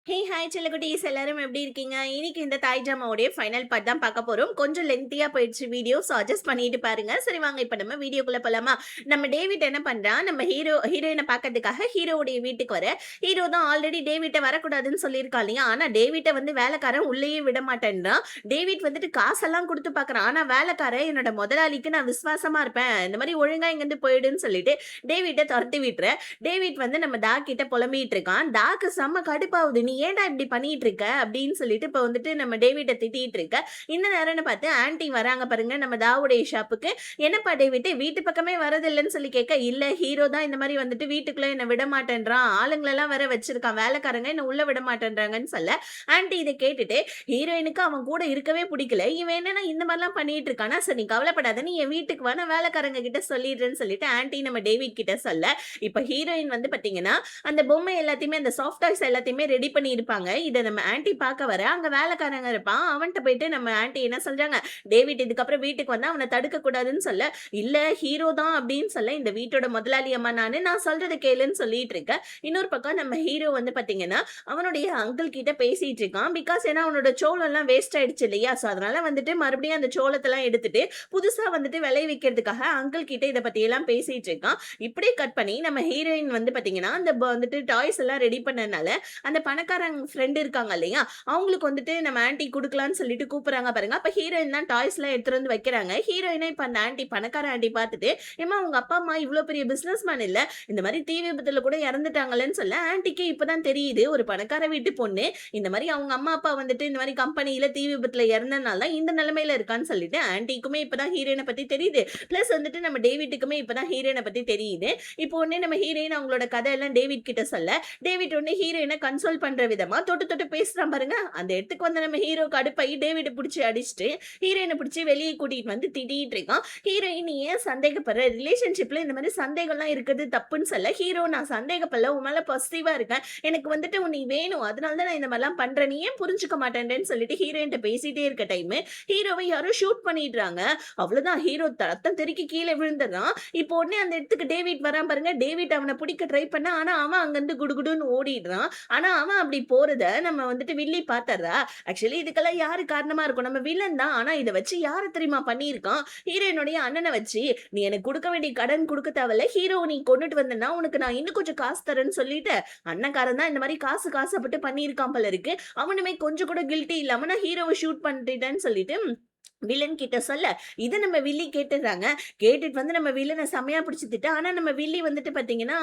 Hey hi செல்லக்குட்டீஸ் எல்லாரும் எப்படி இருக்கீங்க? இன்னைக்கு இந்த தாய் ட்ராமாவுடைய ஃபைனல் பார்ட் தான் பார்க்க போறோம். கொஞ்சம் லென்த்தியா போயிடுச்சு வீடியோ. ஸோ அட்ஜஸ்ட் பண்ணிட்டு பாருங்க. சரி வாங்க இப்ப நம்ம வீடியோக்குள்ள போலாமா? நம்ம டேவிட் என்ன பண்றான்? நம்ம ஹீரோயின பார்க்கறதுக்காக ஹீரோவுடைய வீட்டுக்கு வர. ஹீரோ தான் ஆல்ரெடி டேவிட்ட வரக்கூடாதுன்னு சொல்லியிருக்கான் இல்லையா? ஆனா டேவிட்ட வந்து வேலைக்காரன் உள்ளேயே விட மாட்டேன்றான். டேவிட் வந்துட்டு காசெல்லாம் குடுத்து பார்க்குறான். ஆனா வேலைக்காரன் என்னோட முதலாளிக்கு நான் விசுவாசமா இருப்பேன். இந்த மாரி ஒழுங்கா இங்கருந்து போயிடுன்னு சொல்லிட்டு டேவிட்ட தொரத்தி விட்டுற. டேவிட் வந்து நம்ம டா கிட்ட புலம்பிட்டு இருக்கான். டாக்கு செம்ம கடுப்பாவுது. "நீ ஏன்டா இப்படி பண்ணிட்டு இருக்க?" அப்படின்னு சொல்லிட்டு இப்ப வந்துட்டு நம்ம டேவிட்ட திட்டிட்டு இருக்க. இந்த நேரம்னு பார்த்து ஆன்டி வராங்க பாருங்க நம்ம தாவுடைய ஷாப்புக்கு. "என்னப்பா டேவிட் வீட்டு பக்கமே வரதில்லன்னு" சொல்லி கேட்க, "இல்ல ஹீரோ தான் இந்த மாரி வந்துட்டு வீட்டுக்குள்ள என்ன விட மாட்டேன்றான். ஆளுங்களெல்லாம் வேற வச்சிருக்கான். வேலைக்காரங்க என்ன உள்ள விட மாட்டேன்றாங்கன்னு" சொல்ல, ஆன்டி இத கேட்டுட்டு ஹீரோயினுக்கு அவன் கூட இருக்கவே புடிக்கல. இவன் என்னன்னா இந்த மாரிலாம் பண்ணிட்டு இருக்கானா, "சரி நீ கவலைப்படாத. நீ என் வீட்டுக்கு வா. நான் வேலைக்காரங்க கிட்ட சொல்லிடுறேன்னு" சொல்லிட்டு ஆன்டி நம்ம டேவிட் கிட்ட சொல்ல, இப்ப ஹீரோயின் வந்து பாத்தீங்கன்னா, அந்த பொம்மை எல்லாத்தையுமே அந்த சாஃப்ட் டாய்ஸ் எல்லாத்தையுமே ரெடி பண்ணி இருப்பாங்க. இத நம்ம ஆன்டி பாக்க வர, அங்க வேலைக்காரங்க இருப்பான். அவன்ட்ட போயிட்டு நம்ம ஆன்டி என்ன சொல்றாங்க, "டேவிட் இதுக்கப்புறம் வீட்டுக்கு வந்தா அவன தடுக்கக் கூடாதுன்னு" சொல்ல, "இல்ல ஹீரோ தான்" அப்படின்னு சொல்ல, "இந்த வீட்டோட முதலாளி அம்மா நானு. நான் சொல்றத கேளுன்னு" சொல்லிட்டு இருக்க. இன்னொரு பக்கம் நம்ம ஹீரோ வந்து பாத்தீங்கன்னா, அவனுடைய அங்கிள் கிட்ட பேசிட்டு இருக்கான். பிகாஸ் ஏன்னா அவனோட சோளம்லாம் வேஸ்ட் ஆயிடுச்சு இல்லையா? சோ அதனால வந்துட்டு மறுபடியும் அந்த சோளத்தெல்லாம் எடுத்துட்டு, புதுசா வந்துட்டு விளைவிக்கிறதுக்காக அங்கிள் கிட்ட இத பத்தியெல்லாம் பேசிட்டு இருக்கான். இப்படியே கட் பண்ணி நம்ம ஹீரோயின் வந்து பாத்தீங்கன்னா, அந்த வந்துட்டு டாய்ஸ் எல்லாம் ரெடி பண்ணனால, அந்த பணக்காரங்க ஃப்ரெண்ட் இருக்காங்க இல்லையா? அவங்களுக்கு வந்துட்டு நம்ம ஆன்டி குடுக்கலான்னு சொல்லிட்டு கூப்பிடுறாங்க பாருங்க. அப்ப ஹீரோயின் தான் டாய்ஸ்லாம் எடுத்துட்டு வந்து வைக்கிறாங்க. ஹீரோயின இப்ப அந்த ஆன்டி பணக்கார ஆன்டி பாத்துட்டு, "ஏம்மா உங்க அப்பா, அம்மா இவ்ளோ பெரிய பிசினஸ் மேன் இல்ல. இந்த மாரி தீ விபத்துல கூட இறந்துட்டாங்களேன்னு" சொல்ல, ஆன்டிக்கு இப்பதான் தெரியுது ஒரு பணக்கார வீட்டு பொண்ணு இந்த மாரி அவங்க அம்மா, அப்பா வந்துட்டு இந்த மாரி கம்பெனில தீ விபத்துல இறந்தனால தான் இந்த நிலைமையில இருக்கான்னு சொல்லிட்டு, ஆன்டிக்குமே இப்பதான் ஹீரோயின பத்தி தெரியுது. பிளஸ் வந்துட்டு நம்ம டேவிட்டுக்குமே இப்பதான் ஹீரோயின பத்தி தெரியுது. இப்போ உடனே நம்ம ஹீரோயின் அவங்களோட கதையெல்லாம் டேவிட் கிட்ட சொல்ல, டேவிட் உடனே ஹீரோயின கன்சோல் பண்ற விதமா தொட்டு தொட்டு பேசுறான் பாருங்க. அந்த இடத்துக்கு வந்து நம்ம ஹீரோ கடுப்பாயி டேவிட புடிச்சு அடிச்சுட்டு, ஹீரோயின புடிச்சு வெளிய கூட்டிட்டு வந்து திட்டிட்டு இருக்கான். ஹீரோயின் "நீ ஏன் சந்தேகப்படுற? ரிலேஷன்ஷிப்ல இந்த மாரி சந்தேகம்லாம் இருக்கிறது தப்புன்னு" சொல்ல, ஹீரோ "நான் சந்தேகப்படல. உன் மேல பாசிட்டிவா இருக்கேன். எனக்கு வந்துட்டு நீ வேணும். அதனால தான் நான் இந்த மாரிலாம் பண்றேன். நீ ஏன் புரிஞ்சுக்க மாட்டேன்றன்னு" சொல்லிட்டு ஹீரோயின்ட்ட பேசிட்டே இருக்க டைமு, ஹீரோவ யாரோ ஷூட் பண்ணிடுறாங்க. அவ்வளோதான் ஹீரோ ரத்தம் தெறிக்க கீழ விழுந்துடுறான். இப்போ உடனே அந்த இடத்துக்கு டேவிட் வரான் பாருங்க. டேவிட் அவன புடிக்க ட்ரை பண்ணா, ஆனா அவன் அங்கருந்து குடுகுடுன்னு ஓடிடுறான். ஆனா அவன் அப்படி போறத நம்ம வந்துட்டு வில்லி பாத்தர்றா. ஆக்சுவலி இதுக்கெல்லாம் யாரு காரணமா இருக்கும்? நம்ம வில்லன் தான். ஆனா இத வச்சு யாரு தெரியுமா பண்ணியிருக்கான்? ஹீரோயினுடைய அண்ணன வச்சு, "நீ எனக்கு குடுக்க வேண்டிய கடன் குடுக்க தேவையில்ல. ஹீரோவ நீ கொன்னுட்டு வந்தன்னா, உனக்கு நான் இன்னும் கொஞ்சம் காசு தரேன்னு" சொல்லிட்டு, அண்ணன்காரன் தான் இந்த மாரி காசுக்கு ஆசைப்பட்டு பண்ணியிருக்கான் போல இருக்கு. அவனுமே கொஞ்சம் கூட கில்ட்டி இல்லாம நான் ஹீரோவ ஷூட் பண்ணிட்டேன்னு சொல்லிட்டு வில்லன் கிட்ட சொல்ல, இத நம்ம வில்லி கேட்டுர்றாங்க. கேட்டுட்டு வந்து நம்ம வில்லன செம்மையா பிடிச்சு திட்ட. ஆனா நம்ம வில்லி வந்துட்டு பார்த்தீங்கன்னா,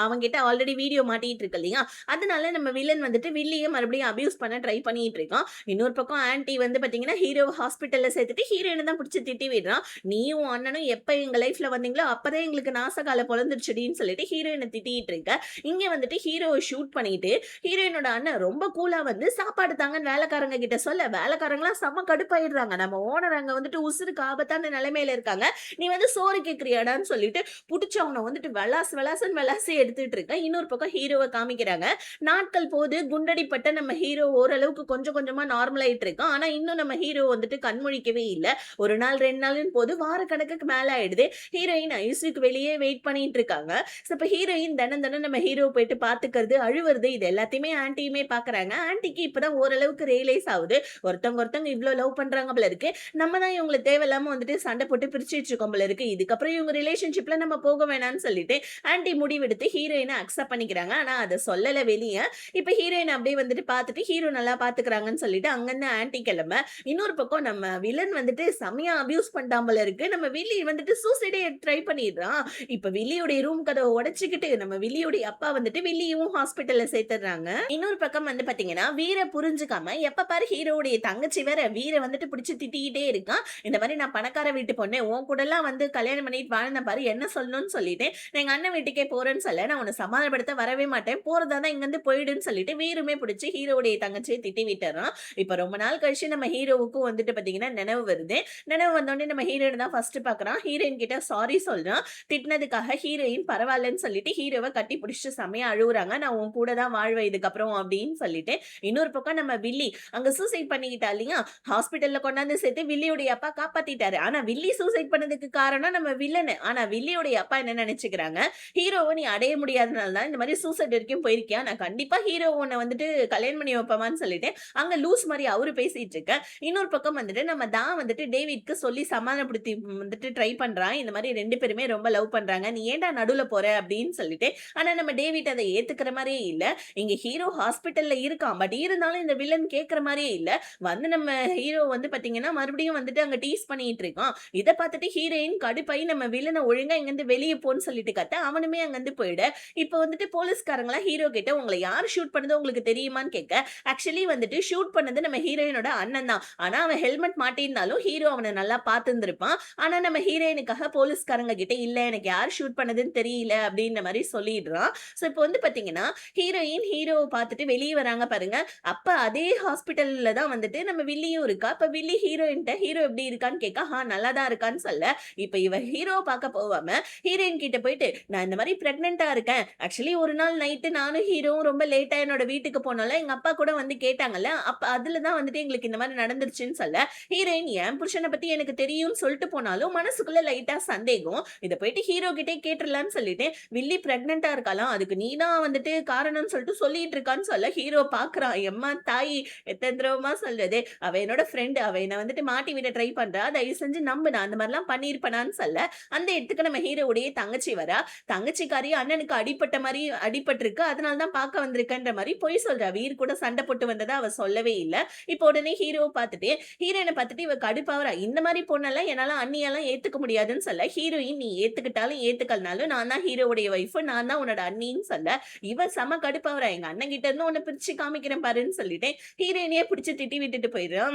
அவன்கிட்ட ஆல்ரெடி வீடியோ மாட்டிட்டு இருக்கு இல்லையா? அதனால நம்ம வில்லன் வந்துட்டு வில்லிய மறுபடியும் அபியூஸ் பண்ண ட்ரை பண்ணிட்டு இருக்கான். இன்னொரு பக்கம் ஆன்டி வந்து பார்த்தீங்கன்னா, ஹீரோவ ஹாஸ்பிட்டல்ல சேர்த்துட்டு ஹீரோயின தான் பிடிச்சு திட்டி விடுறான். "நீயும் உன் அண்ணனும் எப்ப எங்க லைஃப்ல வந்தீங்களோ, அப்பதான் எங்களுக்கு நாசகால பொளந்துருச்சுடின்னு" சொல்லிட்டு ஹீரோயின திட்டிட்டு இருக்க. இங்க வந்துட்டு ஹீரோவ ஷூட் பண்ணிட்டு, ஹீரோயினோட அண்ணன் ரொம்ப கூலா வந்து சாப்பாடு தாங்கன்னு வேலைக்காரங்க கிட்ட சொல்ல, வேலைக்காரங்கலாம் செம்ம கடுப்பாயிடுறாங்க. நம்ம ஓனர் அங்க வந்துட்டு உசுருக்கு ஆபத்தான நிலைமையில இருக்காங்க. நீ வந்து சோறு கேட்கிறியாடான்னு சொல்லிட்டு, புடிச்சு அவன வந்துட்டு வெளாசு வெளாசுன்னு வெளாசி எடுத்துட்டு இருக்க. இன்னொரு பக்கம் ஹீரோவ காமிக்கிறாங்க. நாட்கள் போது குண்டடிப்பட்ட நம்ம ஹீரோ ஓரளவுக்கு கொஞ்சம் கொஞ்சமா நார்மல் ஆயிட்டு இருக்கான். ஆனா இன்னும் நம்ம ஹீரோ வந்துட்டு கண்முழிக்கவே இல்ல. 1 நாள் 2 நாள்ன்னு போது வாரக்கணக்குக்கு மேல ஆயிடுது. ஹீரோயின் ஐசியூக்கு வெளியே வெயிட் பண்ணிட்டு இருக்காங்க. சோ இப்ப ஹீரோயின் தினம் தினம் நம்ம ஹீரோவ போயிட்டு பாத்துக்கிறது, அழுவுறது இது எல்லாத்தையுமே ஆன்டியுமே பாக்குறாங்க. ஆன்டிக்கு இப்பதான் ஓரளவுக்கு ரியலைஸ் ஆவுது. ஒருத்தவங்க ஒருத்தவங்க இவ்ளோ லவ் பண்றாங்க போல இருக்கு. நம்ம தான் இவங்கள தேவையில்லாம வந்துட்டு சண்டை போட்டு பிரிச்சு வச்சிருக்கோம் போல இருக்கு. இதுக்கப்புறம் இவங்க ரிலேஷன்ஷிப்ல நம்ம போக வேணாம்னு சொல்லிட்டு ஆன்டி முடிவெடுத்து ஹீரோயின அக்செப்ட் பண்ணிக்கிறாங்க. ஆனா அத சொல்லல வெளிய. இப்ப ஹீரோயின் அப்படியே வந்துட்டு பார்த்துட்டு ஹீரோ நல்லா பார்த்துக்கிறாங்கன்னு சொல்லிட்டு அங்கருந்து ஆன்டி கிளம்ப. இன்னொரு பக்கம் நம்ம வில்லன் வந்துட்டு செமையா அபியூஸ் பண்ணிட்டான் போல இருக்கு. நம்ம வில்லி வந்துட்டு சூசைடே ட்ரை பண்ணிடுறான். இப்ப வில்லியோட ரூம் கதவ உடைச்சுக்கிட்டு நம்ம வில்லியோட அப்பா வந்துட்டு வில்லியும் ஹாஸ்பிட்டல்ல சேர்த்துடுறாங்க. இன்னொரு பக்கம் வந்து பாத்தீங்கன்னா வீர புரிஞ்சுக்காம எப்ப பாரு ஹீரோவுடைய தங்கச்சி வேற வீர வந்துட்டு பிடிச்சு திட்டிக்கிட்டே இருக்கான். இந்த மாரி நான் பணக்கார வீட்டு பொண்ணு உன் கூடலாம் வந்து கல்யாணம் பண்ணிட்டு வாழ்ந்தேன் பாரு என்ன சொல்லணும்னு சொல்லிட்டு நான் எங்க அண்ணன் வீட்டுக்கே போறேன்னு சொல்ல நான் உன்னை சமாதானப்படுத்த வரவே மாட்டேன். போறதா இருந்தா இங்கிருந்து போயிடுன்னு சொல்லிட்டு வீருமே பிடிச்சு ஹீரோவுடைய தங்கச்சியை திட்டி விட்டுறான். இப்ப ரொம்ப நாள் கழிச்சு நம்ம ஹீரோவுக்கும் வந்துட்டு பாத்தீங்கன்னா நினைவு வருது. நினைவு வந்தோடனே நம்ம ஹீரோயின் தான் ஃபர்ஸ்ட் பாக்குறான். ஹீரோயின் கிட்ட சாரி சொல்றான். திட்டினதுக்காக ஹீரோயின் பரவாயில்லன்னு சொல்லிட்டு ஹீரோவை கட்டி பிடிச்சு செமையா அழுவுறாங்க. நான் உன் கூட தான் வாழ்வேன் இதுக்கப்புறம் அப்படின்னு சொல்லிட்டு. இன்னொரு பக்கம் நம்ம வில்லி அங்க சூசைட் பண்ணிக்கிட்டா இல்லையா? ஹாஸ்பிட்டல்ல கொண்டாந்து சேர்த்து வில்லியோடைய அப்பா காப்பாத்திட்டாரு. ஆனா வில்லி சூசைட் பண்ணதுக்கு காரணம் நம்ம வில்லனு. ஆனா வில்லியோடைய அப்பா என்ன நெனச்சுக்கிறாங்க, ஹீரோவ நீ அடைய முடியாதனால தான் இந்த மாரி சூசைட் வரைக்கும் போயிருக்கியா? நான் கண்டிப்பா ஹீரோ உன்ன வந்துட்டு கல்யாணம் பண்ணி வைப்பேன்மான்னு சொல்லிட்டு, அங்க லூஸ் மாரி அவரு பேசிட்டு இருக்க. இன்னொரு பக்கம் வந்துட்டு நம்ம தான் வந்துட்டு டேவிட்க்கு சொல்லி சமாதானப்படுத்தி வந்துட்டு ட்ரை பண்றான். இந்த மாரி 2 பேருமே ரொம்ப லவ் பண்றாங்க. நீ ஏன்டா நடுவுல போற அப்படின்னு சொல்லிட்டு. ஆனா நம்ம டேவிட் அத ஏத்துக்கிற மாரியே இல்ல. இங்க ஹீரோ ஹாஸ்பிட்டல்ல இருக்கான். பட் இருந்தாலும் இந்த வில்லன் கேட்கிற மாரியே இல்ல. வந்து நம்ம ஹீரோ வந்து பாத்தீங்கன்னா, மறுபடியும் வந்துட்டு அங்க டீஸ் பண்ணிட்டு இருக்கான். இத பாத்துட்டு ஹீரோயின் கடுப்பாயி நம்ம வில்லன ஒழுங்கா இங்கருந்து வெளிய போன்னு சொல்லிட்டு கத்த, அவனுமே அங்கருந்து போயிட. இப்ப வந்துட்டு போலீஸ்காரங்கலாம் ஹீரோ கிட்ட உங்கள யார் ஷூட் பண்ணது உங்களுக்கு தெரியுமான்னு கேட்க, ஆக்சுவலி வந்துட்டு ஷூட் பண்ணது நம்ம ஹீரோயினோட அண்ணன் தான். ஆனா அவன் ஹெல்மெட் மாட்டியிருந்தாலும் ஹீரோ அவன நல்லா பார்த்திருந்திருப்பான். ஆனா நம்ம ஹீரோயினுக்காக போலீஸ்காரங்க கிட்ட இல்ல எனக்கு யார் ஷூட் பண்ணதுன்னு தெரியல அப்படின்ற மாரி சொல்லிடுறான். சோ இப்போ வந்து பாத்தீங்கன்னா, ஹீரோயின் ஹீரோவ பார்த்துட்டு வெளிய வராங்க பாருங்க. அப்ப அதே ஹாஸ்பிட்டல்ல தான் வந்துட்டு நம்ம வில்லியும் இருக்கா. அப்ப வில்லி ஹீரோயின்ட்ட ஹீரோ எப்படி இருக்கான்னு கேட்க, நல்லா தான் இருக்கான்னு சொல்ல, இப்ப இவ ஹீரோவ பார்க்க போவாம ஹீரோயின் கிட்ட போயிட்டு, நான் இந்த மாரி பிரெக்னன்ட்டா இருக்கேன். ஆக்சுவலி ஒரு நாள் நைட்டு நானும் ஹீரோவும் ரொம்ப லேட்டா என்னோட வீட்டுக்கு போனோம்ல, எங்க அப்பா கூட வந்து கேட்டாங்கல்ல, அப்ப அதுல தான் வந்துட்டு எங்களுக்கு இந்த மாரி நடந்துருச்சுன்னு சொல்ல, ஹீரோயின் என் புருஷன பத்தி எனக்கு தெரியும்னு சொல்லிட்டு போனாலும், மனசுக்குள்ள லைட்டா சந்தேகம். இத போயிட்டு ஹீரோ கிட்டயே கேட்டுறலான்னு சொல்லிட்டு, வில்லி பிரெக்னன்ட்டா இருக்காளாம். அதுக்கு நீ தான் வந்துட்டு காரணம்னு சொல்லிட்டு சொல்லிட்டு இருக்கான்னு சொல்ல, ஹீரோ பார்க்குறான். எம்மா தாயி! எத்தன தடவமா சொல்றது? அவ என்னோட ஃப்ரெண்ட். அவ என்ன வந்துட்டு மாட்டி விட ட்ரை பண்றா. தயவு செஞ்சு நம்பு. நான் அந்த மாரிலாம் பண்ணியிருப்பனான்னு சொல்ல, அந்த இடத்துக்கு நம்ம ஹீரோவுடைய தங்கச்சி வரா. தங்கச்சிக்காரி அண்ணனுக்கு அடிபட்ட மாரி அடிபட்டிருக்கு. அதனால தான் பார்க்க வந்திருக்கன்ற மாரி பொய் சொல்றா. வீர் கூட சண்டை போட்டு வந்ததா அவ சொல்லவே இல்ல. இப்போ உடனே ஹீரோவ பார்த்துட்டு, ஹீரோயின பார்த்துட்டு இவ கடுப்பாவறா. இந்த மாரி பொண்ணெல்லாம் என்னால அண்ணியெல்லாம் ஏத்துக்க முடியாதுன்னு சொல்ல, ஹீரோயின் நீ ஏத்துக்கிட்டாலும் ஏத்துக்கலனாலும் நான் தான் ஹீரோவுடைய ஒய்ஃப். நான் தான் உன்னோட அண்ணின்னு சொல்ல, இவ செம கடுப்பாவறா. எங்க அண்ணன் கிட்ட இருந்து உன்ன பிரிச்சு காமிக்கிறேன் பாருன்னு சொல்லிட்டு, ஹீரோயினையே பிடிச்சு திட்டி விட்டுட்டு போயிடுறா.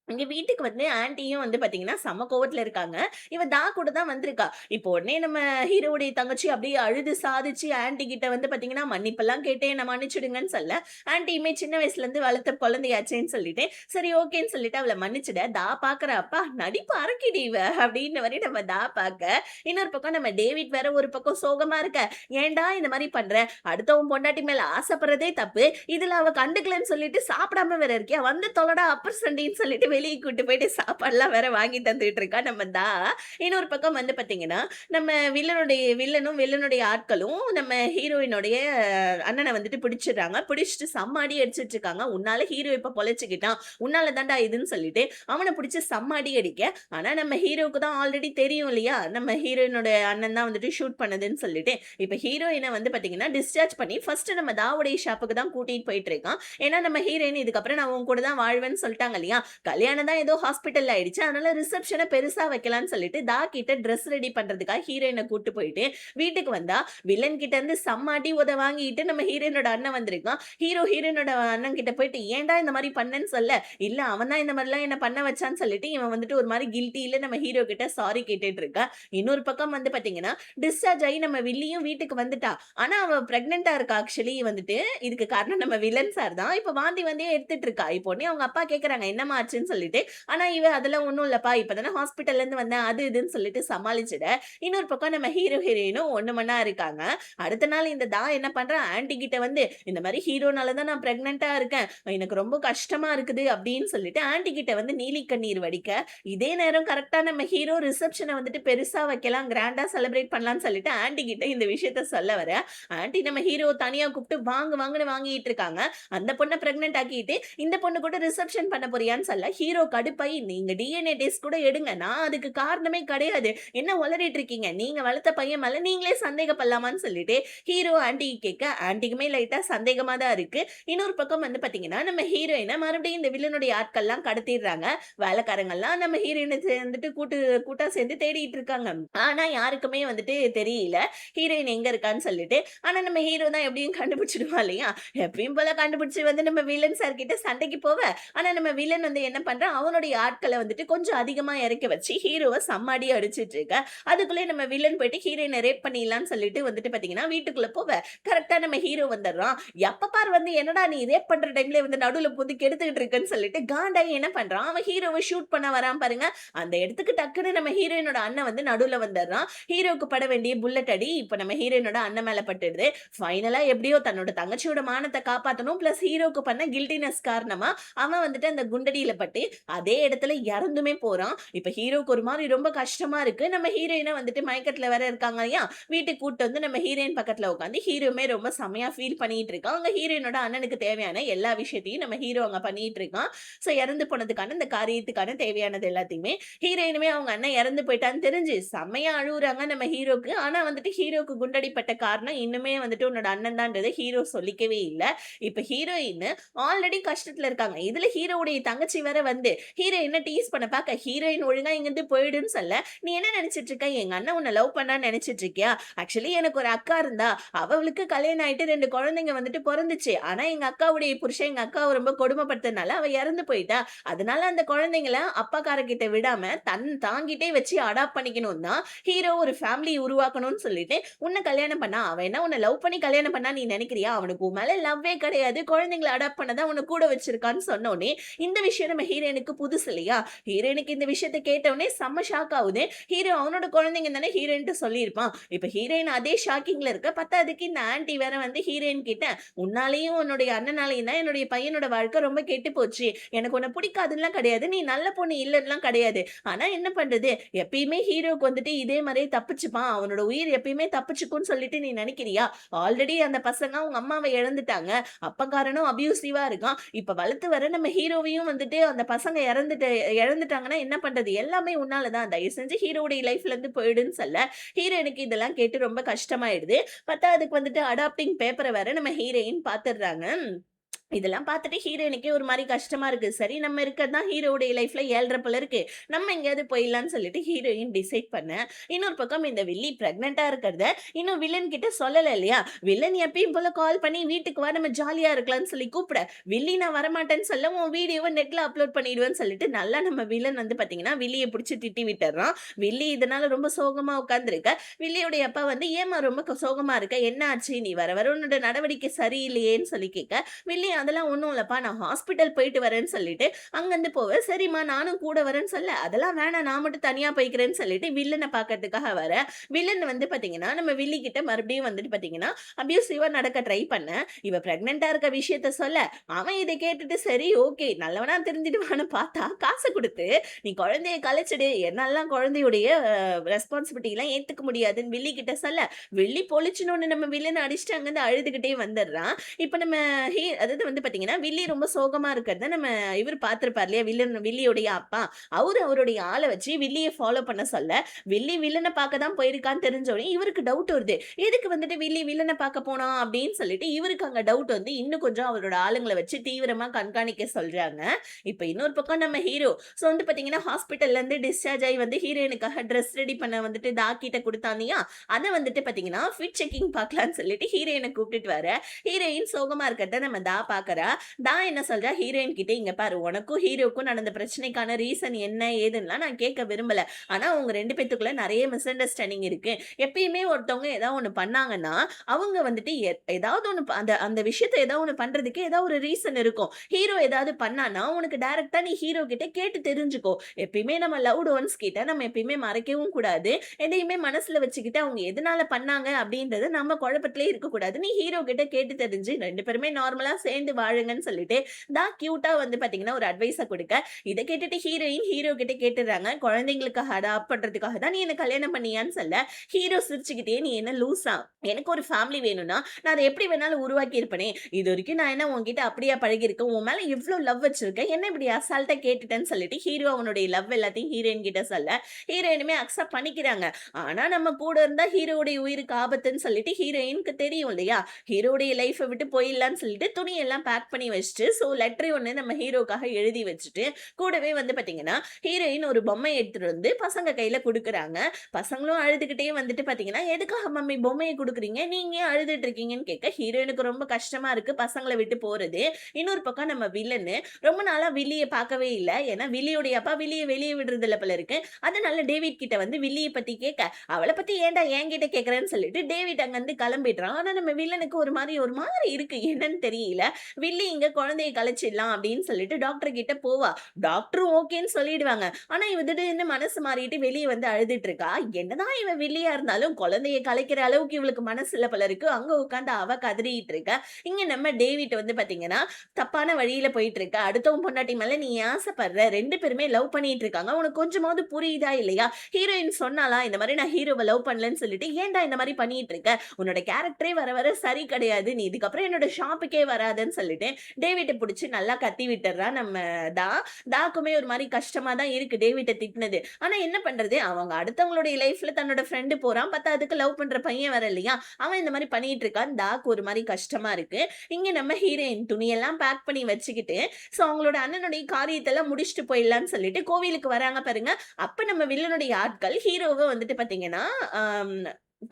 இங்க வீட்டுக்கு வந்து ஆன்டியும் வந்து பாத்தீங்கன்னா, செம்ம கோவத்துல இருக்காங்க. இவ தா கூட தான் வந்திருக்கா. இப்போ உடனே நம்ம ஹீரோவுடைய தங்கச்சி அப்படியே அழுது சாதிச்சு ஆன்டி கிட்ட வந்து பாத்தீங்கன்னா, மன்னிப்பெல்லாம் கேட்டு என்ன மன்னிச்சுடுங்கன்னு சொல்ல, ஆன்டியுமே சின்ன வயசுல இருந்து வளர்த்த குழந்தையாச்சேன்னு சொல்லிட்டு, சரி ஓகேன்னு சொல்லிட்டு அவள மன்னிச்சுட. தா பாக்குறா, அப்பா நடிப்பு அரக்கிடி இவ அப்படின்ற மாரி நம்ம தா பாக்க, இன்னொரு பக்கம் நம்ம டேவிட் வேற ஒரு பக்கம் சோகமா இருக்க. ஏன்டா இந்த மாரி பண்ற? அடுத்தவன் பொண்டாட்டி மேல ஆசைப்படுறதே தப்பு. இதுல அவ கண்டுக்கலன்னு சொல்லிட்டு சாப்பிடாம வேற இருக்கியா? வந்து தொலைடா அப்பர் சண்டின்னு சொல்லிட்டு வெளிய கூட்டு போயிட்டு சாப்பாடுலாம் வேற வாங்கி தந்துட்டு இருக்கா நம்ம தா. இன்னொரு பக்கம் வந்து பாத்தீங்கன்னா, நம்ம வில்லனுடைய ஆட்களும் நம்ம ஹீரோயினுடைய அண்ணன வந்துட்டு பிடிச்சிடுறாங்க. பிடிச்சுட்டு செம்ம அடி அடிச்சிட்டு இருக்காங்க. உன்னால ஹீரோ இப்ப பொழச்சுக்கிட்டான். உன்னால தான்டா இதுன்னு சொல்லிட்டு அவன பிடிச்சு செம்ம அடி அடிக்க. ஆனா நம்ம ஹீரோக்கு தான் ஆல்ரெடி தெரியும் இல்லையா? நம்ம ஹீரோயினோட அண்ணன் தான் வந்துட்டு ஷூட் பண்ணதுன்னு சொல்லிட்டு. இப்ப ஹீரோயின வந்து பாத்தீங்கன்னா, டிஸ்சார்ஜ் பண்ணி ஃபர்ஸ்ட் நம்ம தாவுடைய ஷாப்புக்கு தான் கூட்டிட்டு போயிட்டு இருக்கான். ஏன்னா நம்ம ஹீரோயின் இதுக்கப்புறம் நான் உன் கூட தான் வாழ்வேன்னு சொல்லிட்டாங்க இல்லையா? கல்யாணம் தான் ஏதோ ஹாஸ்பிட்டல்ல ஆயிடுச்சு. அதனால ரிசப்ஷன பெருசா வைக்கலாம்னு சொல்லிட்டு தா கிட்ட ட்ரெஸ் ரெடி பண்றதுக்காக ஹீரோயின கூட்டு போயிட்டு வீட்டுக்கு வந்தா வில்லன் கிட்ட இருந்து செம்ம அடி உத வாங்கிட்டு நம்ம ஹீரோயினோட அண்ணன் வந்திருக்கான். ஹீரோயினோட அண்ணன் கிட்ட போயிட்டு ஏன்டா இந்த மாரி பண்ணேன்னு சொல்ல, இல்ல அவன் தான் இந்த மாரிலாம் என்ன பண்ண வச்சான்னு சொல்லிட்டு இவன் வந்துட்டு ஒரு மாரி கில்ட்டில நம்ம ஹீரோ கிட்ட சாரி கேட்டுட்டு இருக்கா. இன்னொரு பக்கம் வந்து பாத்தீங்கன்னா, டிஸ்சார்ஜ் ஆயி நம்ம வில்லியும் வீட்டுக்கு வந்துட்டா. ஆனா அவ பிரெக்னன்ட்டா இருக்கா ஆக்சுவலி வந்துட்டு. இதுக்கு காரணம் நம்ம வில்லன் சார் தான். இப்ப வாந்தி வாந்தியா எடுத்துட்டு இருக்கா. இப்போ உடனே அவங்க அப்பா கேக்குறாங்க என்னம்மா ஆச்சுன்னு சொல்லிட்டு. ஆனா இவ அதெல்லாம் ஒண்ணும் இல்லப்பா. இப்பதானே ஹாஸ்பிட்டல்ல இருந்து வந்தேன். அது இதுன்னு சொல்லிட்டு சமாளிச்சுட. இன்னொரு பக்கம் நம்ம ஹீரோயினும் ஒண்ணு மண்ணா இருக்காங்க. அடுத்த நாள் இந்த தா என்ன பண்றா, ஆன்டி கிட்ட வந்து இந்த மாரி ஹீரோனால தான் நான் பிரெக்னன்ட்டா இருக்கேன். எனக்கு ரொம்ப கஷ்டமா இருக்குது அப்படின்னு சொல்லிட்டு ஆன்டி கிட்ட வந்து நீலி கண்ணீர் வடிக்க, இதே நேரம் கரெக்ட்டா நம்ம ஹீரோ ரிசப்ஷன வந்துட்டு பெருசா வைக்கலாம், கிராண்டா செலிப்ரேட் பண்ணலாம்னு சொல்லிட்டு ஆன்டி கிட்ட இந்த விஷயத்த சொல்ல வர, ஆன்டி நம்ம ஹீரோ தனியா கூப்பிட்டு வாங்குன்னு வாங்கிட்டு இருக்காங்க. அந்த பொண்ண பிரெக்னன்ட் ஆக்கிட்டு, இந்த பொண்ணு கூட ரிசப்ஷன் பண்ண போறியான்னு சொல்ல, ஹீரோ கடுப்பாயி நீங்க டிஎன்ஏ டெஸ்ட் கூட எடுங்க. நான் அதுக்கு காரணமே கிடையாது. என்ன உளறிட்டு இருக்கீங்க? நீங்க வளர்த்த பையன் மேல நீங்களே சந்தேகப்படலாமான்னு சொல்லிட்டு ஹீரோ ஆன்டி கேட்க, ஆன்டிக்குமே லைட்டா சந்தேகமா தான் இருக்கு. இன்னொரு பக்கம் வந்து பாத்தீங்கன்னா, நம்ம ஹீரோயின மறுபடியும் இந்த வில்லனுடைய ஆட்கள்லாம் கடத்திடுறாங்க. வேலைக்காரங்கலாம் நம்ம ஹீரோயின சேர்ந்துட்டு கூட்டா சேர்ந்து தேடிட்டு இருக்காங்க. ஆனா யாருக்குமே வந்துட்டு தெரியல ஹீரோயின் எங்க இருக்கான்னு சொல்லிட்டு. ஆனா நம்ம ஹீரோ தான் எப்படியும் கண்டுபிடிச்சிடுவான் இல்லையா? எப்பயும் போல கண்டுபிடிச்சு வந்து நம்ம வில்லன் சார் கிட்ட சண்டைக்கு போவ, ஆனா நம்ம வில்லன் வந்து என்ன பண்றான், அவனுடைய ஆட்கள வந்துட்டு கொஞ்சம் அதிகமா இறக்கி வச்சு ஹீரோவ செம்ம அடி அடிச்சிட்டு இருக்க. அதுக்குள்ளே நம்ம வில்லன் போயிட்டு ஹீரோயின ரேப் பண்ணிடலாம்னு சொல்லிட்டு வந்துட்டு பாத்தீங்கன்னா, வீட்டுக்குள்ள போவ, கரெக்ட்டா நம்ம ஹீரோ வந்துடுறான். எப்ப பாரு வந்து என்னடா நீ ரேப் பண்ற டைம்ல வந்து நடுவுல புது கெடுத்துக்கிட்டு இருக்கன்னு சொல்லிட்டு காண்டாயி என்ன பண்றான், அவன் ஹீரோவ ஷூட் பண்ண வரான் பாருங்க. அந்த இடத்துக்கு டக்குன்னு நம்ம ஹீரோயினோட அண்ணன் வந்து நடுவுல வந்துடுறான். ஹீரோக்கு பட வேண்டிய புல்லட் அடி இப்ப நம்ம ஹீரோயினோட அண்ணன் மேல பட்டுடுது. ஃபைனலா எப்படியோ தன்னோட தங்கச்சியோட மானத்த காப்பாத்தணும். பிளஸ் ஹீரோக்கு பண்ண கில்டினஸ் காரணமா அவன் வந்துட்டு அந்த குண்டடியில பட்டு சொல்லிட்டு அதே இடத்துல இறந்துமே போறான். இப்ப ஹீரோக்கு ஒரு மாதிரி ரொம்ப கஷ்டமா இருக்கு. நம்ம ஹீரோயின வந்துட்டு மயக்கத்துல வேற இருக்காங்க இல்லையா? வீட்டுக்கு கூட்டு வந்து நம்ம ஹீரோயின் பக்கத்துல உட்காந்து ஹீரோவுமே ரொம்ப செமையா ஃபீல் பண்ணிட்டு இருக்கான். அங்க ஹீரோயினோட அண்ணனுக்கு தேவையான எல்லா விஷயத்தையும் நம்ம ஹீரோ அங்க பண்ணிட்டு இருக்கான். சோ இறந்து போனதுக்கான இந்த காரியத்துக்கான தேவையானது எல்லாத்தையுமே ஹீரோயினுமே அவங்க அண்ணன் இறந்து போயிட்டான்னு தெரிஞ்சு செம்மையா அழுவுறாங்க நம்ம ஹீரோக்கு. ஆனா வந்துட்டு ஹீரோக்கு குண்டடிப்பட்ட காரணம் இன்னுமே வந்துட்டு உன்னோட அண்ணன் தான்றத ஹீரோ சொல்லிக்கவே இல்ல. இப்ப ஹீரோயின் ஆல்ரெடி கஷ்டத்துல இருக்காங்க. இதுல ஹீரோவுடைய தங்கச்சி வேற வந்து ஹீரோயின டீஸ் பண்ண பாக்க ஹீரோயின் ஒழுங்கா இங்கிருந்து போயிடுன்னு சொல்ல, நீ என்ன நினைச்சிட்டு இருக்க? எங்க அண்ணன் உன்னை லவ் பண்ணான்னு நினைச்சிட்டு இருக்கியா? ஆக்சுவலி எனக்கு ஒரு அக்கா இருந்தா. அவளுக்கு கல்யாணம் ஆயிட்டு 2 குழந்தைங்க வந்துட்டு பொறந்துச்சு. ஆனா எங்க அக்காவுடைய புருஷன் எங்க அக்காவ ரொம்ப கொடுமைப்படுத்துனால அவ இறந்து போயிட்டா. அதனால அந்த குழந்தைங்கள அப்பாக்காரர்கிட்ட விடாம தாங்கிட்டே வச்சு அடாப்ட் பண்ணிக்கணும் தான் ஹீரோ ஒரு ஃபேமிலி உருவாக்கணும்னு சொல்லிட்டு உன்னை கல்யாணம் பண்ணா. அவன் என்ன உன்னை லவ் பண்ணி கல்யாணம் பண்ணா நீ நினைக்கிறியா? அவனுக்கு உன் மேல லவ்வே கிடையாது. குழந்தைங்கள அடாப்ட் பண்ணதான் உன்னை கூட வச்சிருக்கான்னு சொன்னோனே இந்த விஷயம் நம்ம ஹீரோயினுக்கு புதுசு இல்லையா? ஹீரோயினுக்கு இந்த விஷயத்தை கேட்டவுடனே செம்ம ஷாக் ஆகுது. ஹீரோ அவனோட குழந்தைங்க தானே ஹீரோயின்ட்டு சொல்லியிருப்பான். இப்ப ஹீரோயின் அதே ஷாக்கிங்ல இருக்க. பத்தாததுக்கு இந்த ஆன்டி வேற வந்து ஹீரோயின் கிட்ட உன்னாலேயும் உன்னுடைய அண்ணனாலேயும் தான் என்னுடைய பையனோட வாழ்க்கை ரொம்ப கெட்டு போச்சு. எனக்கு உன்னை பிடிக்காதுலாம் கிடையாது. நீ நல்ல பொண்ணு இல்லன்னுலாம் கிடையாது. ஆனா என்ன பண்றது? எப்பயுமே ஹீரோக்கு வந்துட்டு இதே மாதிரியே தப்பிச்சுப்பான். அவனோட உயிர் எப்பயுமே தப்பிச்சுக்கும்னு சொல்லிட்டு நீ நினைக்கிறியா? ஆல்ரெடி அந்த பசங்க அவங்க அம்மாவை இழந்துட்டாங்க. அப்பன்காரனும் அபியூசிவா இருக்கான். இப்ப வளர்த்து வர நம்ம ஹீரோவையும் வந்துட்டு அந்த பசங்க இழந்துட்டாங்கன்னா என்ன பண்றது? எல்லாமே உன்னால தான். தயவு செஞ்சு ஹீரோவுடைய லைஃப்ல இருந்து போயிடுன்னு சொல்ல, ஹீரோயினுக்கு இதெல்லாம் கேட்டு ரொம்ப கஷ்டமாயிடுது. பத்தாததுக்கு வந்துட்டு அடாப்டிங் பேப்பர வேற நம்ம ஹீரோயின் பாத்துடுறாங்க. இதெல்லாம் பார்த்துட்டு ஹீரோயினுக்கே ஒரு மாரி கஷ்டமா இருக்கு. சரி நம்ம இருக்கிறது தான் ஹீரோவுடைய லைஃப்ல 7:30 போல இருக்கு. நம்ம எங்கேயாவது போயிடலான்னு சொல்லிட்டு ஹீரோயின் டிசைட் பண்ண. இன்னொரு பக்கம் இந்த வில்லி பிரெக்னன்ட்டா இருக்கிறத இன்னும் வில்லன் கிட்ட சொல்லல இல்லையா? வில்லன் எப்பயும் போல கால் பண்ணி வீட்டுக்கு வா நம்ம ஜாலியா இருக்கலாம்னு சொல்லி கூப்பிட, வில்லி நான் வரமாட்டேன்னு சொல்ல உன் வீடியோவ நெட்ல அப்லோட் பண்ணிடுவேன்னு சொல்லிட்டு நல்லா நம்ம வில்லன் வந்து பார்த்தீங்கன்னா, வில்லிய புடிச்சு திட்டி விட்டுர்றான். வில்லி இதனால ரொம்ப சோகமா உட்கார்ந்திருக்க. வில்லியோடைய அப்பா வந்து ஏம்மா ரொம்ப சோகமா இருக்க? என்ன ஆச்சு? நீ வர வர உன்னோட நடவடிக்கை சரியில்லையேன்னு சொல்லி கேட்க, வில்லி அதெல்லாம் ஒண்ணும் இல்லப்பா. நான் ஹாஸ்பிட்டல் போயிட்டு வரேன்னு சொல்லிட்டு, அங்கருந்து போவ. சரிம்மா நானும் கூட வரேன்னு சொல்ல, அதெல்லாம் வேணாம் நான் மட்டும் தனியா போய்க்கிறேன்னு சொல்லிட்டு வில்லன பாக்கறதுக்காக வர, வில்லன் வந்து பாத்தீங்கன்னா, நம்ம வில்லி கிட்ட மறுபடியும் வந்துட்டு பாத்தீங்கன்னா, அப்யூசிவா நடக்க ட்ரை பண்ண, இவ பிரெக்னன்ட்டா இருக்க விஷயத்த சொல்ல, அவன் இத கேட்டுட்டு சரி ஓகே நல்லவனா திருந்திடுவான்னு பாத்தா, காச குடுத்து, நீ குழந்தைய கலைச்சிடு. என்னாலலாம் குழந்தையுடைய ரெஸ்பான்சிபிலிட்டிலாம் ஏத்துக்க முடியாதுன்னு வில்லி கிட்ட சொல்ல, வில்லி பொலிச்சுனோன்னு நம்ம வில்லன அடிச்சுட்டு அங்கருந்து அழுதுகிட்டே வந்துடுறான். இப்ப நம்ம அதாவது வந்து பாத்தீங்கன்னா, வில்லி ரொம்ப சோகமா இருக்கிறத நம்ம இவரு பார்த்திருப்பார் இல்லையா? வில்லியோடைய அப்பா. அவருடைய ஆள வச்சு வில்லிய ஃபாலோ பண்ண சொல்ல, வில்லி வில்லன பார்க்க தான் போயிருக்கான்னு தெரிஞ்சோனே இவருக்கு டவுட் வருது. எதுக்கு வந்துட்டு வில்லி வில்லன பார்க்க போனான் அப்படின்னு சொல்லிட்டு இவருக்கு அங்க டவுட் வந்து இன்னும் கொஞ்சம் அவரோட ஆளுங்கள வச்சு தீவிரமா கண்காணிக்க சொல்றாங்க. இப்ப இன்னொரு பக்கம் நம்ம ஹீரோ சோ வந்து பாத்தீங்கன்னா, ஹாஸ்பிட்டல்ல இருந்து டிஸ்சார்ஜ் ஆயி வந்து ஹீரோயினுக்காக ட்ரெஸ் ரெடி பண்ண வந்துட்டு கிட்ட குடுத்தான் இல்லையா? அத வந்துட்டு பாத்தீங்கன்னா, ஃபிட் செக்கிங் பார்க்கலான்னு சொல்லிட்டு ஹீரோயின கூப்பிட்டுட்டு வர, ஹீரோயின் சோகமா இருக்கிறத நம்ம பாக்குறா. என்ன சொல்றா ஹீரோயின் கிட்ட, இங்க பாரு உனக்கும் ஹீரோக்கும் நடந்த பிரச்சனைக்கான ரீசன் என்ன ஏதுன்னுலாம் நான் கேட்க விரும்பல. ஆனா உங்க 2 பேத்துக்குள்ள நெறைய மிஸ் அண்டர்ஸ்டாண்டிங் இருக்கு. எப்பயுமே ஒருத்தவங்க ஏதாவது ஒண்ணு பண்ணாங்கன்னா, அவங்க வந்துட்டு ஏதாவது ஒண்ணு அந்த அந்த விஷயத்த ஏதாவது ஒண்ணு பண்றதுக்கு ஏதாவது ஒரு ரீசன் இருக்கும். ஹீரோ ஏதாவது பண்ணானா, உனக்கு டைரக்ட்டா நீ ஹீரோ கிட்ட கேட்டு தெரிஞ்சுக்கோ. எப்பயுமே நம்ம லவ்ட் ஒன்ஸ் கிட்ட நம்ம எப்பயுமே மறைக்கவும் கூடாது. எதையுமே மனசுல வச்சுக்கிட்டு அவங்க எதனால பண்ணாங்க அப்படின்றது நம்ம குழப்பத்திலே இருக்கக்கூடாது. நீ ஹீரோ கிட்ட கேட்டு தெரிஞ்சு 2 பேருமே நார்மலா சேர்ந்து வாழுங்கன்னு சொல்லிட்டு கியூட்டா வந்து பாத்தீங்கன்னா ஒரு அட்வைஸ கொடுக்க, இத கேட்டுட்டு ஹீரோயின் ஹீரோ கிட்ட கேட்டுறாங்க. குழந்தைங்களுக்காக அடாப்ட் பண்றதுக்காக தான் நீ என்ன கல்யாணம் பண்ணியான்னு சொல்ல, ஹீரோ சிரிச்சுக்கிட்டே நீ என்ன லூசா? எனக்கு ஒரு ஃபேமிலி வேணும்னா நான் அதை எப்படி வேணாலும் உருவாக்கி இருப்பனே. இது வரைக்கும் நான் என்ன உன்கிட்ட அப்படியா பழகியிருக்கேன்? உன் மேல இவ்ளோ லவ் வச்சிருக்கேன். என்ன இப்படி அசால்ட்டா கேட்டுட்டேன்னு சொல்லிட்டு ஹீரோ அவனுடைய லவ் எல்லாத்தையும் ஹீரோயின் கிட்ட சொல்ல, ஹீரோயினுமே அக்செப்ட் பண்ணிக்கிறாங்க. ஆனா நம்ம கூட இருந்தா ஹீரோவுடைய உயிருக்கு ஆபத்துன்னு சொல்லிட்டு ஹீரோயினுக்கு தெரியும் இல்லையா? ஹீரோவுடைய லைஃப விட்டு போயிடலான்னு சொல்லிட்டு துணியெல்லாம் பேக் பண்ணி வச்சுட்டு, லெட்டர் ஒண்ணு நம்ம ஹீரோக்காக எழுதி வச்சுட்டு, கூடவே வந்து பாத்தீங்கன்னா, ஹீரோயின் ஒரு பொம்மை எடுத்துட்டு வந்து பசங்க கையில குடுக்குறாங்க. பசங்களும் அழுதுகிட்டே வந்துட்டு பாத்தீங்கன்னா, "எதுக்காக மம்மி பொம்மைய குடுக்குறீங்க? நீங்க ஏன் அழுதுட்டு இருக்கீங்கன்னு?" கேட்க, ஹீரோயினுக்கு ரொம்ப கஷ்டமா இருக்கு பசங்கள விட்டு போறது. இன்னொரு பக்கம் நம்ம வில்லனு ரொம்ப நாளா வில்லிய பார்க்கவே இல்ல. ஏன்னா வில்லியோடைய அப்பா வில்லிய வெளிய விடுறது இல்ல போல இருக்கு. அதனால டேவிட் கிட்ட வந்து வில்லிய பத்தி கேட்க, "அவள பத்தி ஏன்டா என்கிட்ட கேட்கிறேன்னு?" சொல்லிட்டு டேவிட் அங்கருந்து கிளம்பிடுறான். ஆனா நம்ம வில்லனுக்கு ஒரு மாரி இருக்கு. என்னன்னு தெரியல. வில்லி இங்க குழந்தைய கலைச்சிடலாம் அப்படின்னு சொல்லிட்டு டாக்டர் கிட்ட போவா. டாக்டரும் ஓகேன்னு சொல்லிடுவாங்க. ஆனா இவ திடீர்னு மனசு மாறிட்டு வெளிய வந்து அழுதுட்டு இருக்கா. என்னதான் இவ வில்லியா இருந்தாலும் குழந்தைய கலைக்கிற அளவுக்கு இவளுக்கு மனசு இல்ல போல இருக்கு. அங்க உட்கார்ந்து அவ கதறிட்டு இருக்கா. இங்க நம்ம டேவிட் வந்து பாத்தீங்கன்னா தப்பான வழியில போயிட்டு இருக்க. அடுத்தவன் பொண்டாட்டி மேல நீ ஆசைப்படுற. 2 பேருமே லவ் பண்ணிட்டு இருக்காங்க. உனக்கு கொஞ்சமாவது புரியுதா இல்லையா? ஹீரோயின் சொன்னாளா இந்த மாதிரி நான் ஹீரோவ லவ் பண்ணலன்னு சொல்லிட்டு, ஏன்டா இந்த மாதிரி பண்ணிட்டு இருக்க? உன்னோட கேரக்டரே வர வர சரி கிடையாது. நீ இதுக்கப்புறம் என்னோட ஷாப்புக்கே வராதன்னு சொல்லிட்டு டேவிட்ட புடிச்சு நல்லா கத்தி விட்டுர்றா நம்ம தா. தாக்குமே ஒரு மாரி கஷ்டமா தான் இருக்கு டேவிட்ட திட்டுனது. ஆனா என்ன பண்றது? அவங்க அடுத்தவங்களுடைய லைஃப்ல தன்னோட ஃப்ரெண்ட் போறான். பத்தாததுக்கு லவ் பண்ற பையன் வேற இல்லையா? அவன் இந்த மாரி பண்ணிட்டு இருக்கான். தாக்கு ஒரு மாரி கஷ்டமா இருக்கு. இங்க நம்ம ஹீரோயின் துணியெல்லாம் பேக் பண்ணி வச்சுக்கிட்டு, அவங்களோட அண்ணனுடைய காரியத்தெல்லாம் முடிச்சுட்டு போயிடலான்னு சொல்லிட்டு கோவிலுக்கு வராங்க பாருங்க. அப்ப நம்ம வில்லனுடைய ஆட்கள் ஹீரோவ வந்துட்டு பாத்தீங்கன்னா, ஆம்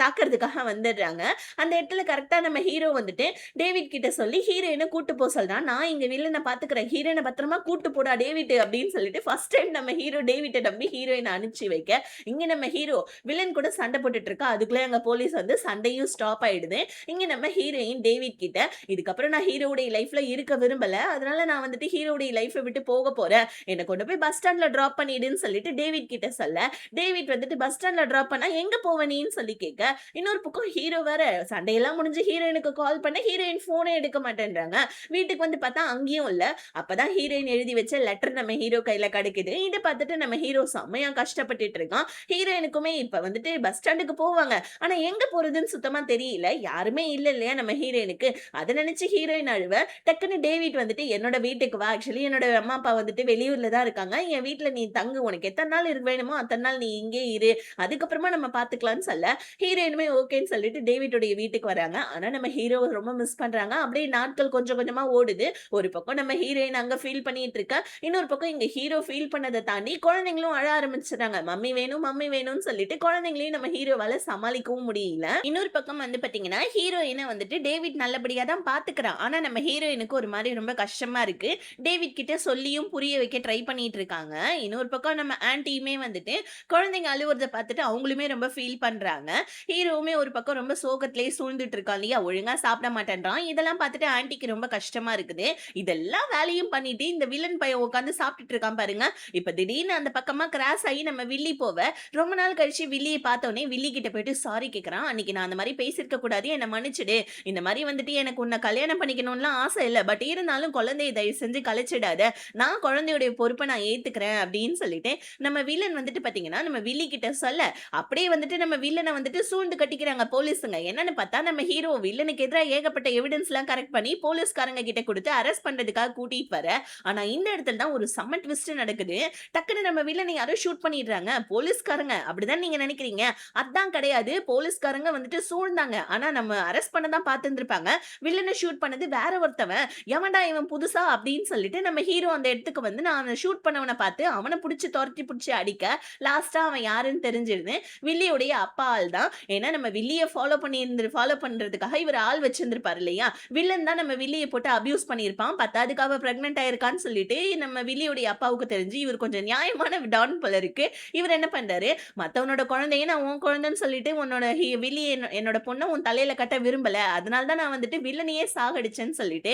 தாக்குறதுக்காக வந்துடுறாங்க. அந்த இடத்துல கரெக்ட்டா நம்ம ஹீரோ வந்துட்டு டேவிட் கிட்ட சொல்லி ஹீரோயின கூட்டு போ சொல்றான். நான் இங்க வில்லன பாத்துக்கிறேன். ஹீரோயின பத்திரமா கூட்டு போடா டேவிட் அப்படின்னு சொல்லிட்டு ஃபர்ஸ்ட் டைம் நம்ம ஹீரோ டேவிட்ட நம்பி ஹீரோயின அனுப்பிச்சு வைக்க, இங்க நம்ம ஹீரோ வில்லன் கூட சண்டை போட்டுட்டு இருக்கா. அதுக்குள்ள அங்க போலீஸ் வந்து சண்டையும் ஸ்டாப் ஆயிடுது. இங்க நம்ம ஹீரோயின் டேவிட் கிட்ட இதுக்கப்புறம் நான் ஹீரோவுடைய லைஃப்ல இருக்க விரும்பல. அதனால நான் வந்துட்டு ஹீரோவுடைய லைஃப்ப விட்டு போக போறேன். என்ன கொண்டு போய் பஸ் ஸ்டாண்ட்ல டிராப் பண்ணிடுன்னு சொல்லிட்டு டேவிட் கிட்ட சொல்ல, டேவிட் வந்துட்டு பஸ் ஸ்டாண்ட்ல டிராப் பண்ணா எங்க போவ நீன்னு சொல்லி கேட்க, இன்னொரு பக்கம் ஹீரோ வேற சண்டையெல்லாம் முடிஞ்சு ஹீரோயினுக்கு கால் பண்ண ஹீரோயின் போனே எடுக்க மாட்டேன்றாங்க. வீட்டுக்கு வந்து பார்த்தா அங்கேயும் இல்ல. அப்பதான் ஹீரோயின் எழுதி வச்ச லெட்டர் நம்ம ஹீரோ கையில கிடைக்குது. இத பார்த்துட்டு நம்ம ஹீரோ செம்மையா கஷ்டப்பட்டுட்டு இருக்கான். ஹீரோயினுக்குமே இப்ப வந்துட்டு பஸ் ஸ்டாண்டுக்கு போவாங்க. ஆனா எங்க போறதுன்னு சுத்தமா தெரியல. யாருமே இல்ல இல்லையா நம்ம ஹீரோயினுக்கு. அத நினைச்சு ஹீரோயின் அழுவ, டக்குன்னு டேவிட் வந்துட்டு என்னோட வீட்டுக்கு வா. ஆக்சுவலி என்னோட அம்மா அப்பா வந்துட்டு வெளியூர்ல தான் இருக்காங்க. என் வீட்ல நீ தங்கு. உனக்கு எத்தன நாள் இருக்க வேணுமோ அத்தன நாள் நீ இங்கே இரு. அதுக்கப்புறமா நம்ம பார்த்துக்கலாம்னு சொல்ல, ஹீரோயினுமே ஓகேன்னு சொல்லிட்டு டேவிட்டுடைய வீட்டுக்கு வராங்க. ஆனா நம்ம ஹீரோவ ரொம்ப மிஸ் பண்றாங்க. அப்படியே நாட்கள் கொஞ்சம் கொஞ்சமா ஓடுது. ஒரு பக்கம் நம்ம ஹீரோயின் அங்க ஃபீல் பண்ணிட்டு இருக்கா. இன்னொரு பக்கம் இங்க ஹீரோ ஃபீல் பண்ணத தாண்டி குழந்தைங்களும் அழ ஆரம்பிச்சுறாங்க. மம்மி வேணும், மம்மி வேணும்னு சொல்லிட்டு குழந்தைங்களையும் நம்ம ஹீரோவால சமாளிக்கவும் முடியல. இன்னொரு பக்கம் வந்து பாத்தீங்கன்னா, ஹீரோயின வந்துட்டு டேவிட் நல்லபடியா தான் பாத்துக்கிறான். ஆனா நம்ம ஹீரோயினுக்கு ஒரு மாரி ரொம்ப கஷ்டமா இருக்கு. டேவிட் கிட்ட சொல்லியும் புரிய வைக்க ட்ரை பண்ணிட்டு இருக்காங்க. இன்னொரு பக்கம் நம்ம ஆன்ட்டியுமே வந்துட்டு குழந்தைங்க அழுவுறத பார்த்துட்டு அவங்களுமே ரொம்ப ஃபீல் பண்றாங்க. ஹீரோவுமே ஒரு பக்கம் ரொம்ப சோகத்திலேயே சூழ்ந்துட்டு இருக்கான் இல்லையா? ஒழுங்கா சாப்பிட மாட்டேன்றான். இதெல்லாம் பார்த்துட்டு ஆன்ட்டிக்கு ரொம்ப கஷ்டமா இருக்குது. இதெல்லாம் வேலையும் பண்ணிட்டு இந்த வில்லன் பையன் உட்கார்ந்து சாப்பிட்டுட்டு இருக்கான் பாருங்க. இப்ப திடீர்னு அந்த பக்கமா கிராஸ் ஆகி நம்ம வில்லி போவ, ரொம்ப நாள் கழிச்சு வில்லிய பார்த்தோனே வில்லி கிட்ட போயிட்டு சாரி கேட்கறான். அன்னைக்கு நான் அந்த மாரி பேசியிருக்க கூடாது. என்ன மன்னிச்சுடு. இந்த மாரி வந்துட்டு எனக்கு உன்ன கல்யாணம் பண்ணிக்கணும்லாம் ஆசை இல்ல. பட் இருந்தாலும் குழந்தைய தயவு செஞ்சு கலைச்சிடாத. நான் குழந்தையுடைய பொறுப்ப நான் ஏத்துக்கிறேன் அப்படின்னு சொல்லிட்டு, நம்ம வில்லன் வந்துட்டு பார்த்தீங்கன்னா, நம்ம வில்லி கிட்ட சொல்ல, அப்படியே வந்துட்டு நம்ம வில்லன வந்துட்டு சூழ்ந்து கட்டிக்கிறாங்க போலீஸுங்க. என்னன்னு பார்த்தா நம்ம ஹீரோ வில்லனுக்கு எதிரா ஏகப்பட்ட எவிடன்ஸ்லாம் கரெக்ட் பண்ணி போலீஸ்காரங்க கிட்ட குடுத்து அரெஸ்ட் பண்றதுக்காக கூட்டிட்டு வர. ஆனா இந்த இடத்துல தான் ஒரு செம்ம ட்விஸ்ட் நடக்குது. டக்குனு நம்ம வில்லனை யாரோ ஷூட் பண்ணிடுறாங்க. போலீஸ்காரங்க அப்படிதான் நீங்க நினைக்கிறீங்க. அதான் கிடையாது. போலீஸ்காரங்க வந்துட்டு சூழ்ந்தாங்க. ஆனா நம்ம அரெஸ்ட் பண்ண தான் பார்த்திருந்திருப்பாங்க. வில்லனை ஷூட் பண்ணது வேற ஒருத்தவன். எவன்டா இவன் புதுசா அப்படின்னு சொல்லிட்டு நம்ம ஹீரோ அந்த இடத்துக்கு வந்து நான் அவனை ஷூட் பண்ணவன பார்த்து அவனை புடிச்சு துரத்தி புடிச்சு அடிக்க, லாஸ்டா அவன் யாருன்னு தெரிஞ்சிருது. வில்லியுடைய அப்பா ஆள் தான். ஏன்னா நம்ம வில்லிய ஃபாலோ பண்றதுக்காக இவர் ஆள் வச்சிருந்திருப்பாரு இல்லையா? வில்லன் தான் நம்ம வில்லிய போட்டு அபியூஸ் பண்ணியிருப்பான். பத்தாதுக்கு அவ பிரெக்னன்ட் ஆயிருக்கான்னு சொல்லிட்டு நம்ம வில்லியுடைய அப்பாவுக்கு தெரிஞ்சு இவர் கொஞ்சம் நியாயமான டான் போல இருக்கு. இவர் என்ன பண்றாரு, மத்தவனோட குழந்தைய நான் உன் குழந்தைன்னு சொல்லிட்டு உன்னோட வில்லிய என்னோட பொண்ண உன் தலையில கட்ட விரும்பல. அதனால தான் நான் வந்துட்டு வில்லனையே சாகடிச்சேன்னு சொல்லிட்டு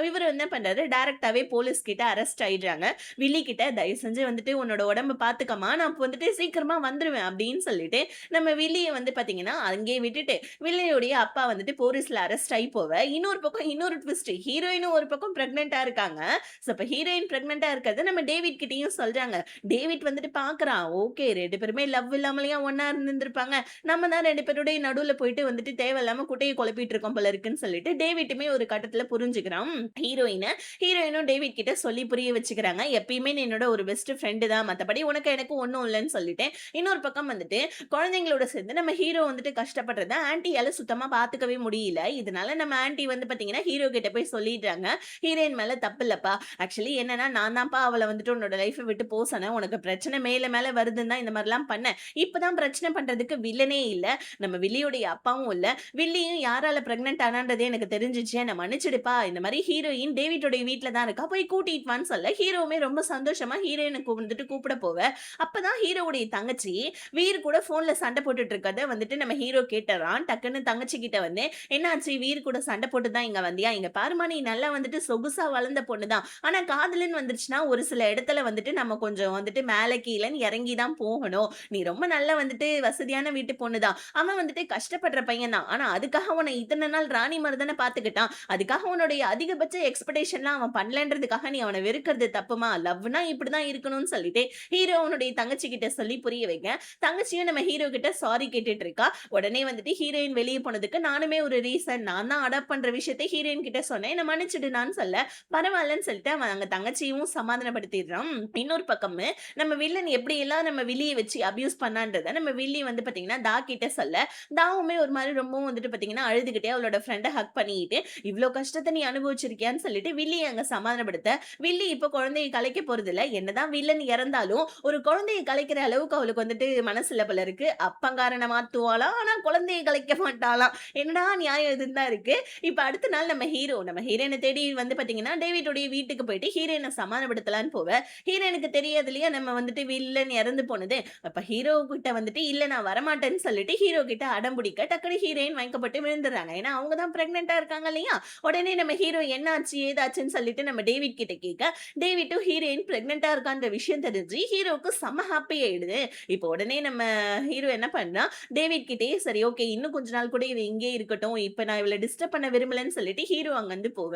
இவர் என்ன பண்றாரு, டைரக்டாவே போலீஸ் கிட்ட அரெஸ்ட் ஆயிடுறாங்க. வில்லி கிட்ட தயவு செஞ்சு வந்துட்டு உன்னோட உடம்ப பாத்துக்கமா, நான் வந்துட்டு சீக்கிரமா வந்துருவேன் அப்படின்னு சொல்லிட்டு நம்ம வில்லிய வந்து பாத்தீங்கன்னா அங்கேயே விட்டுட்டு வில்லியுடைய அப்பா வந்துட்டு போலீஸ்ல அரெஸ்ட் ஆகி போவ, இன்னொரு பக்கம் இன்னொரு ட்விஸ்ட், ஹீரோயினும் ஒரு பக்கம் பிரெக்னென்ட்டா இருக்காங்க. சோ இப்ப ஹீரோயின் பிரெக்னென்ட்டா இருக்கிறது நம்ம டேவிட் கிட்டயும் சொல்றாங்க. டேவிட் வந்துட்டு பாக்குறான், ஓகே 2 பேருமே லவ் இல்லாமலையா ஒண்ணா இருந்திருப்பாங்க. நம்ம தான் 2 பேருடைய நடுவுல போயிட்டு வந்துட்டு தேவையில்லாம குட்டையை குழப்பிட்டு இருக்கோம் போல இருக்குன்னு சொல்லிட்டு டேவிட்டுமே ஒரு கட்டத்துல புரிஞ்சுக்கிறான் ஹீரோயின. ஹீரோயினும் டேவிட் கிட்ட சொல்லி புரிய வச்சுக்கிறாங்க. எப்பயுமே நீ என்னோட ஒரு பெஸ்ட் ஃப்ரெண்டு தான். மத்தபடி உனக்கு எனக்கு ஒண்ணும் இல்லன்னு சொல்லிட்டேன். இன்னொரு பக்கம் வந்துட்டு குழந்தைங்களோட சேர்ந்து நம்ம ஹீரோ வந்துட்டு கஷ்டப்படுறத ஆன்ட்டியால சுத்தமா பாத்துக்கவே முடியல. இதனால நம்ம ஆன்ட்டி வந்து பாத்தீங்கன்னா ஹீரோ கிட்ட போய் சொல்லிடுறாங்க. ஹீரோயின் மேல தப்பு இல்லப்பா. ஆக்சுவலி என்னன்னா நான் தான்ப்பா அவள வந்துட்டு உன்னோட லைஃப்ப விட்டு போ சொன்னேன். உனக்கு பிரச்சனை மேல மேல வருதுன்னு தான் இந்த மாதிரிலாம் பண்ணேன். இப்பதான் பிரச்சனை பண்றதுக்கு வில்லனே இல்ல. நம்ம வில்லியோடைய அப்பாவும் இல்ல. வில்லியும் யாரால பிரெக்னன்ட் ஆனான்றதே எனக்கு தெரிஞ்சுச்சு. என்ன மன்னிச்சிடுப்பா. இந்த மாதிரி ஹீரோயின் டேவிட்டோட வீட்ல தான் இருக்கா. போய் கூட்டிட்டு வான்னு சொல்ல ஹீரோவுமே ரொம்ப சந்தோஷமா ஹீரோயினுக்கு வந்துட்டு கூப்பிட போவ. அப்பதான் ஹீரோவுடைய தங்கச்சி வீர் கூட போன்ல சண்டை போட்டுட்டு இருக்கத வந்து வந்துட்டு நம்ம ஹீரோ கேட்டுறான். டக்குன்னு தங்கச்சி கிட்ட வந்து, "என்னாச்சு வீர் கூட சண்டை போட்டு தான் இங்க வந்தியா? இங்க பாரும்மா நீ நல்லா வந்துட்டு சொகுசா வளர்ந்த பொண்ணு தான். ஆனா காதல்ன்னு வந்துருச்சுன்னா, ஒரு சில இடத்துல வந்துட்டு நம்ம கொஞ்சம் வந்துட்டு மேல கீழன்னு இறங்கி தான் போகணும். நீ ரொம்ப நல்லா வந்துட்டு வசதியான வீட்டு பொண்ணு தான். அவன் வந்துட்டு கஷ்டப்படுற பையன் தான். ஆனா அதுக்காக உன்னை இத்தன நாள் ராணி மாரி தானே பார்த்துக்கிட்டான். அதுக்காக உன்னுடைய அதிகபட்ச எக்ஸ்பெக்டேஷன்லாம் அவன் பண்ணலன்றதுக்காக நீ அவன வெறுக்கிறது தப்புமா? லவ்னா இப்படிதான் இருக்கணும்னு சொல்லிட்டு ஹீரோ அவனுடைய தங்கச்சி கிட்ட சொல்லி புரிய வைக்க, தங்கச்சியும் நம்ம ஹீரோ கிட்ட சாரி கேட்டுட்டு இருக்கா. உடனே வந்துட்டு ஹீரோயின் வெளிய போனதுக்கு நானுமே ஒரு ரீசன். நான் தான் அடாப்ட் பண்ற விஷயத்த ஹீரோயின் கிட்ட சொன்னேன். என்ன மன்னிச்சுடுடான்னு சொல்ல, பரவாயில்லன்னு சொல்லிட்டு அவன் அங்க தங்கச்சியும் சமாதானப்படுத்திடுறான். இன்னொரு பக்கமு நம்ம வில்லன் எப்படியெல்லாம் நம்ம வில்லிய வச்சு அபியூஸ் பண்ணான்றத நம்ம வில்லி வந்து பாத்தீங்கன்னா, தா கிட்ட சொல்ல, தாவுமே ஒரு மாரி ரொம்பவும் வந்துட்டு பாத்தீங்கன்னா, அழுதுகிட்டே அவளோட ஃப்ரெண்ட ஹக் பண்ணிக்கிட்டு, "இவ்ளோ கஷ்டத்த நீ அனுபவிச்சிருக்கியான்னு" சொல்லிட்டு வில்லிய அங்க சமாதானப்படுத்த, வில்லி இப்ப குழந்தைய கலைக்க போறதில்ல. என்னதான் வில்லன் இறந்தாலும், ஒரு குழந்தைய கலைக்கிற அளவுக்கு அவளுக்கு வந்துட்டு மனசுல போல இருக்கு. அப்பங்காரன மாத்துவாளாம், ஆனா குழந்தைய கலைக்க மாட்டாளாம். என்னடா நியாயம் இதுன்னு தான் இருக்கு. இப்ப அடுத்த நாள் நம்ம ஹீரோயின தேடி வந்து பாத்தீங்கன்னா, டேவிட்டுடைய வீட்டுக்கு போயிட்டு ஹீரோயின சமாதானப்படுத்தலான்னு போவ, ஹீரோயினுக்கு தெரியாது இல்லையா நம்ம வந்துட்டு வில்லன் இறந்து போனது. அப்ப ஹீரோ கிட்ட வந்துட்டு, "இல்ல நான் வரமாட்டேன்னு" சொல்லிட்டு ஹீரோ கிட்ட அடம் பிடிக்க, டக்குனு ஹீரோயின் மயக்கப்பட்டு விழுந்துர்றாங்க. ஏன்னா, அவங்க தான் பிரெக்னன்ட்டா இருக்காங்க இல்லையா? உடனே நம்ம ஹீரோ என்னாச்சு? ஏதாச்சுன்னு சொல்லிட்டு நம்ம டேவிட் கிட்ட கேட்க, டேவிட்டும் ஹீரோயின் பிரெக்னன்ட்டா இருக்கான்ற விஷயம் தெரிஞ்சு ஹீரோவுக்கு செம்ம ஹாப்பி ஆயிடுது. இப்போ உடனே நம்ம ஹீரோ என்ன பண்றான், டேவிட் கிட்டயே சரி ஓகே இன்னும் கொஞ்ச நாள் கூட இவ இங்கேயே இருக்கட்டும். இப்ப நான் இவள டிஸ்டர்ப் பண்ண விரும்பலன்னு சொல்லிட்டு ஹீரோ அங்கருந்து போக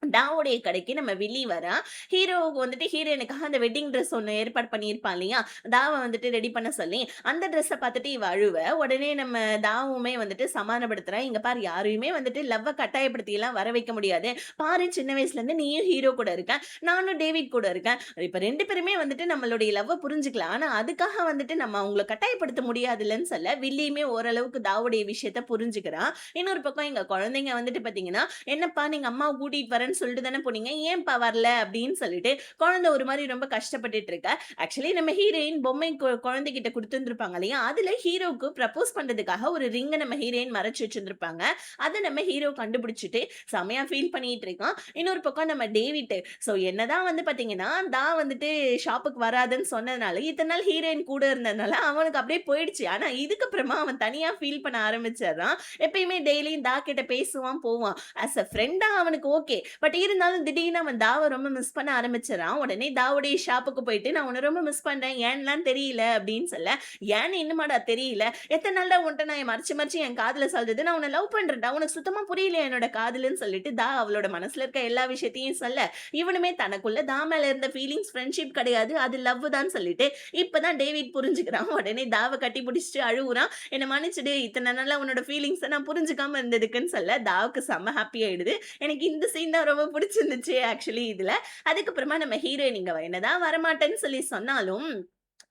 டாவுடைய கடைக்கு நம்ம வில்லி வரான். ஹீரோவுக்கு வந்துட்டு ஹீரோயினுக்காக அந்த வெட்டிங் ட்ரெஸ் ஒண்ணு ஏற்பாடு பண்ணியிருப்பான் இல்லையா? தாவ வந்துட்டு ரெடி பண்ண சொல்லி, அந்த ட்ரெஸ்ஸ பார்த்துட்டு இவ அழுவ, உடனே நம்ம தாவுமே வந்துட்டு சமாதானப்படுத்துறான். "இங்க பாரு யாரையுமே வந்துட்டு லவ்வ கட்டாயப்படுத்திலாம் வர வைக்க முடியாது. பாரு சின்ன வயசுலேருந்து நீயும் ஹீரோ கூட இருக்க. நானும் டேவிட் கூட இருக்கேன். இப்ப 2 பேருமே வந்துட்டு நம்மளுடைய லவ்வ புரிஞ்சுக்கலாம். ஆனா அதுக்காக வந்துட்டு நம்ம அவங்கள கட்டாயப்படுத்த முடியாதுல்லன்னு" சொல்ல, வில்லியுமே ஓரளவுக்கு தாவுடைய விஷயத்த புரிஞ்சுக்கிறான். இன்னொரு பக்கம் எங்க குழந்தைங்க வந்துட்டு பார்த்தீங்கன்னா, "என்னப்பா நீங்க அம்மாவ கூட்டிட்டு வரேன்னு சொல்லிட்டு தானே போனீங்க. ஏன்பா வரல?" அப்படின்னு சொல்லிட்டு குழந்தை ஒரு மாரி ரொம்ப கஷ்டப்பட்டுட்டு இருக்கா. ஆக்சுவலி நம்ம ஹீரோயின் பொம்மை குழந்தைகிட்ட குடுத்துருந்துருப்பாங்க இல்லையா? அதுல ஹீரோவுக்கு ப்ரப்போஸ் பண்றதுக்காக ஒரு ரிங்க நம்ம ஹீரோயின் மறைச்சு வச்சிருந்திருப்பாங்க. அத நம்ம ஹீரோ கண்டுபிடிச்சுட்டு செமையா ஃபீல் பண்ணிட்டு இருக்கான். இன்னொரு பக்கம் நம்ம டேவிட் என்னதான் வந்து பார்த்தீங்கன்னா, தான் வந்துட்டு ஷாப்புக்கு வராதுன்னு சொன்னதுனால, இத்தன நாள் ஹீரோயின் கூட இருந்ததுனால அவனுக்கு அப்படியே போயிடுச்சு. ஆனா இதுக்கப்புறமா அவன் தனியா ஃபீல் பண்ண ஆரம்பிச்சர்றான். எப்பயுமே டெய்லியும் தா கிட்ட பேசுவான், போவான். ஆஸ் அ ஃப்ரெண்டா அவனுக்கு ஓகே. பட் இருந்தாலும் திடீர்னு அவன் தாவ ரொம்ப மிஸ் பண்ண ஆரம்பிச்சுறான். உடனே தாவுடைய ஷாப்புக்கு போயிட்டு, "நான் உன்ன ரொம்ப மிஸ் பண்றேன். ஏன்லாம் தெரியல" அப்படின்னு சொல்ல, "ஏன்னு இன்னுமாடா தெரியல? எத்தன நாள்டா உன்ட்ட நான் மறைச்சு மறைச்சு என் காதுல சொல்றது? நான் உன்ன லவ் பண்றேன்டா. உனக்கு சுத்தமா புரியலையா என்னோட காதலுன்னு" சொல்லிட்டு அவளோட மனசுல இருக்க எல்லா விஷயத்தையும் சொல்ல, இவனுமே தனக்குள்ள மேல இருந்த ஃபீலிங்ஸ் ஃப்ரெண்ட்ஷிப் கிடையாது. அது லவ் தான் சொல்லிட்டு, இப்பதான் டேவிட் புரிஞ்சுக்கிறான். உடனே தாவ கட்டி பிடிச்சுட்டு அழுவுறான். "என்ன மன்னிச்சுடு. இத்தன நாளா உன்னோட ஃபீலிங்ஸ நான் புரிஞ்சுக்காம இருந்ததுக்குன்னு" சொல்ல, தாவுக்கு செம்ம ஹாப்பி ஆயிடுது. எனக்கு இந்த சீன் தான் ரொம்ப பிடிச்சிருந்துச்சு ஆக்சுவலி இதுல. அதுக்கப்புறமா நம்ம ஹீரோயின் இங்க என்னதான் வரமாட்டேன்னு சொல்லி சொன்னாலும்,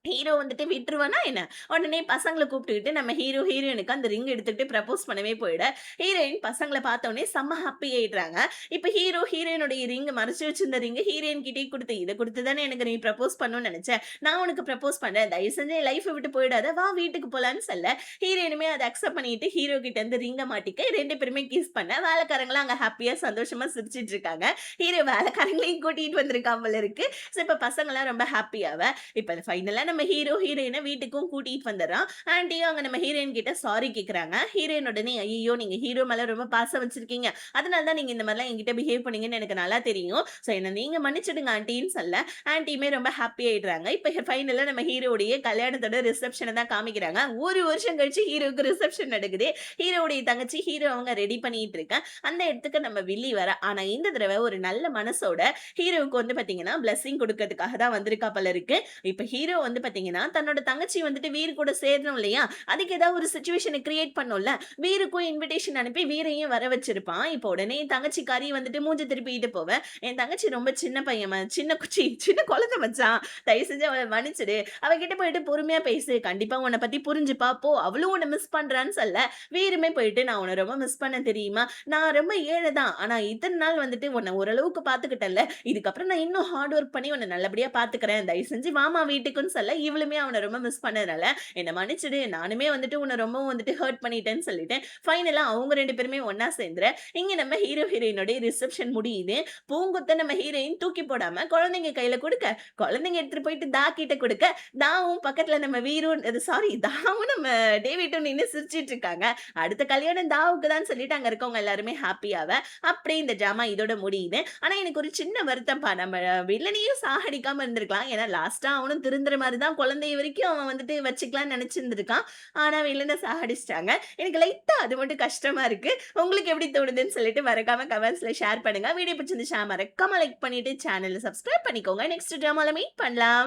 ஹீரோ வந்துட்டு விட்டுருவானா என்ன? உடனே பசங்கள கூப்பிட்டுக்கிட்டு நம்ம ஹீரோ, ஹீரோயினுக்கு அந்த ரிங் எடுத்துட்டு ப்ரப்போஸ் பண்ணவே போயிட, ஹீரோயின் பசங்கள பார்த்தோனே செம்ம ஹாப்பி ஆயிடுறாங்க. இப்ப ஹீரோ, ஹீரோயினுடைய ரிங் மறைச்சு வச்சிருந்த ரிங்க ஹீரோயின் கிட்டயே குடுத்து, "இத குடுத்து தானே எனக்கு நீ ப்ரப்போஸ் பண்ணணும்னு நெனச்ச. நான் உனக்கு ப்ரப்போஸ் பண்றேன். தயவு செஞ்சு என் லைஃப்ப விட்டு போயிடாத. வா வீட்டுக்கு போலான்னு" சொல்ல, ஹீரோயினுமே அத அக்செப்ட் பண்ணிட்டு ஹீரோ கிட்ட இருந்து ரிங்க மாட்டிக்க 2 பேருமே கிஸ் பண்ண, வேலைக்காரங்கலாம் அங்க ஹாப்பியா சந்தோஷமா சிரிச்சுட்டு இருக்காங்க. ஹீரோ வேலைக்காரங்களையும் கூட்டிட்டு வந்திருக்கான் போல இருக்கு. இப்ப பசங்கலாம் ரொம்ப ஹாப்பியாவ இப்ப ஃபைனலா நம்ம ஹீரோ, ஹீரோயின வீட்டுக்கும் கூட்டிட்டு வந்துர்றான். ஆன்டியும் அங்க நம்ம ஹீரோயின் கிட்ட சாரி கேட்கறாங்க. ஹீரோயின் உடனே, "ஐயய்யோ! நீங்க ஹீரோ மேல ரொம்ப பாசம் வச்சிருக்கீங்க. அதனால தான் நீங்க இந்த மாரிலாம் என்கிட்ட பிஹேவ் பண்ணீங்கன்னு எனக்கு நல்லா தெரியும். என்ன நீங்க மன்னிச்சுடுங்க ஆன்டின்னு" சொல்ல, ஆன்டியுமே ரொம்ப ஹாப்பி ஆயிடுறாங்க. இப்ப ஃபைனலா நம்ம ஹீரோவுடைய கல்யாணத்தோட ரிசப்ஷன தான் காமிக்கிறாங்க. 1 வருஷம் கழிச்சு ஹீரோவுக்கு ரிசப்ஷன் நடக்குது. ஹீரோவுடைய தங்கச்சி ஹீரோ அவங்க ரெடி பண்ணிட்டு இருக்க. அந்த இடத்துக்கு நம்ம வில்லி வரா. ஆனா இந்த தடவ ஒரு நல்ல மனசோட ஹீரோவுக்கு வந்து பாத்தீங்கன்னா, பிளெஸ்ஸிங் குடுக்கறதுக்காக தான் வந்திருக்கா போல இருக்கு. இப்ப ஹீரோ வந்து பாத்தீங்கன்னா, தன்னோட தங்கச்சி வந்துட்டு வீர் கூட சேரணும் இல்லையா? அதுக்கு ஏதாவது ஒரு சிச்சுவேஷன கிரியேட் பண்ணும்ல. வீருக்கும் இன்விடேஷன் அனுப்பி வீரையும் வர வச்சிருப்பான். இப்ப உடனே தங்கச்சிக்காரி வந்துட்டு மூஞ்ச திருப்பிட்டு போவ. என் தங்கச்சி ரொம்ப சின்ன பையன் சின்ன குச்சி சின்ன குழந்தை மச்சான். தயவு செஞ்சு அவள மன்னிச்சுடு. அவ கிட்ட போயிட்டு பொறுமையா பேசு. கண்டிப்பா உன்ன பத்தி புரிஞ்சுப்பா. போ. அவளும் உன்ன மிஸ் பண்றான்னு சொல்ல, வீருமே போயிட்டு நான் உன்ன ரொம்ப மிஸ் பண்ணேன் தெரியுமா? நான் ரொம்ப ஏழை தான். ஆனா இத்தன நாள் வந்துட்டு உன்ன ஓரளவுக்கு பாத்துக்கிட்டேன்ல. இதுக்கப்புறம் நான் இன்னும் ஹார்ட் ஒர்க் பண்ணி உன்ன நல்லபடியா பாத்துக்கிறேன். தயவு செஞ்சு வாம்மா வீட்டுக்குன்னு சொல்ல, பண்ணதுனால, இவளுமே அவன ரொம்ப மிஸ் பண்ணதுனால, "என்ன மன்னிச்சுடு. நானுமே வந்துட்டு உன்ன ரொம்பவும் வந்துட்டு ஹர்ட் பண்ணிட்டேன்னு" சொல்லிட்டு, ஃபைனலா அவங்க 2 பேருமே ஒண்ணா சேர்ந்துற, இங்க நம்ம ஹீரோ, ஹீரோயினுடைய ரிசப்ஷன் முடியுது. பூங்கொத்த நம்ம ஹீரோயின் தூக்கி போடாம குழந்தைங்க கையில குடுக்க, குழந்தைங்க எடுத்துட்டு போயிட்டு தா கிட்ட குடுக்க, தாவும் பக்கத்துல நம்ம வீரும் அது சாரி தாவும் நம்ம டேவிடும் நின்னு சிரிச்சுட்டு இருக்காங்க. அடுத்த கல்யாணம் தாவுக்கு தான் சொல்லிட்டு அங்க இருக்கவங்க எல்லாருமே ஹாப்பியாவ, அப்படியே இந்த ட்ராமா இதோட முடியுது. ஆனா எனக்கு ஒரு சின்ன வருத்தம்ப்பா. நம்ம வில்லனையும் சாகடிக்காம இருந்திருக்கலாம். ஏன்னா லாஸ்ட்டா அவனும் திருந்துற மாரி தான் குழந்தைய வரைக்கும் அவன் வந்துட்டு வச்சுக்கலாம்னு நெனச்சிருந்திருக்கான். ஆனா வில்லன சாகடிச்சுட்டாங்க. எனக்கு லைட்டா அது மட்டும் கஷ்டமா இருக்கு. உங்களுக்கு எப்படி தோணுதுன்னு சொல்லிட்டு மறக்காம கமெண்ட்ஸ்ல ஷேர் பண்ணுங்க. வீடியோ பிடிச்சிருந்துச்சா மறக்காம லைக் பண்ணிட்டு சேனல சப்ஸ்கிரைப் பண்ணிக்கோங்க. நெக்ஸ்ட் ட்ராமால மீட் பண்ணலாம்.